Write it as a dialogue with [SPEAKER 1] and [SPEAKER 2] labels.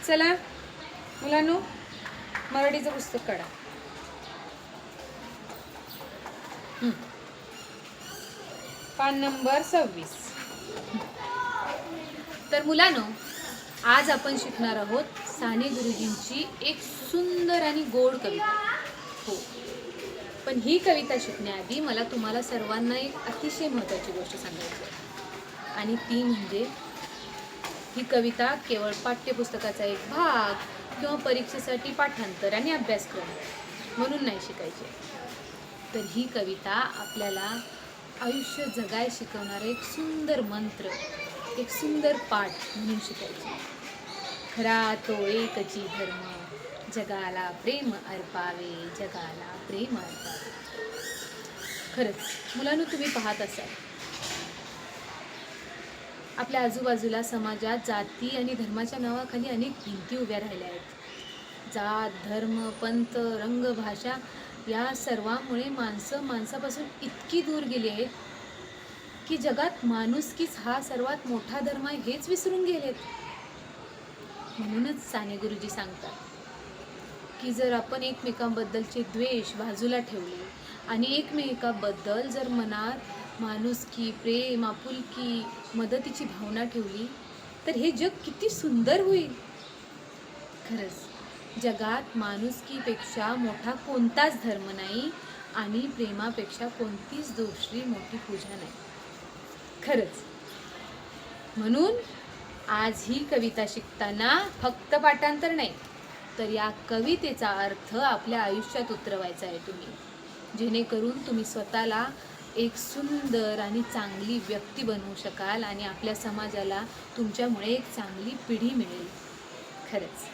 [SPEAKER 1] चला मुलांनो, मराठीचं पुस्तक काढा. पान नंबर 26. तर मुलांनो, आज आपण शिकणार आहोत साने गुरुजींची एक सुंदर आणि गोड कविता. हो, पण ही कविता शिकण्याआधी मला तुम्हाला सर्वांना एक अतिशय महत्त्वाची गोष्ट सांगायची आहे, आणि ती म्हणजे ही कविता केवळ पाठ्यपुस्तकाचा एक भाग किंवा परीक्षेसाठी पाठांतर आणि अभ्यासक्रम म्हणून नाही शिकायची. तर ही कविता आपल्याला आयुष्य जगाय शिकवणारा एक सुंदर मंत्र, एक सुंदर पाठ म्हणून शिकायची. खरा तो एकची धर्म, जगाला प्रेम अर्पावे, जगाला प्रेम अर्पावे. खरंच मुलांनो, तुम्ही पाहत असाल आपल्या आजूबाजूला समाजात जाती आणि धर्माच्या नावाखाली अनेक भिंती उभ्या राहिल्या आहेत. जात, धर्म, पंथ, रंग, भाषा या सर्वांमुळे माणसापासून इतकी दूर गेली आहेत की जगात माणुसकीच हा सर्वात मोठा धर्म आहे हेच विसरून गेलेत. म्हणूनच साने गुरुजी सांगतात की जर आपण एकमेकांबद्दलचे द्वेष बाजूला ठेवले आणि एकमेकांबद्दल जर मनात माणुसकी, प्रेम, आपुलकी, मदतीची भावना ठेवली तर हे जग किती सुंदर होईल. खरंच जगात माणुसकीपेक्षा मोठा कोणताच धर्म नाही आणि प्रेमापेक्षा कोणतीच दुसरी मोठी पूजा नाही. खरंच म्हणून आज ही कविता शिकताना फक्त पाठांतर नाही, तर या कवितेचा अर्थ आपल्या आयुष्यात उतरवायचा आहे तुम्ही, जेणेकरून तुम्ही स्वतःला एक सुंदर आणि चांगली व्यक्ती बनवू शकाल आणि आपल्या समाजाला तुमच्यामुळे एक चांगली पिढी मिळेल. खरंच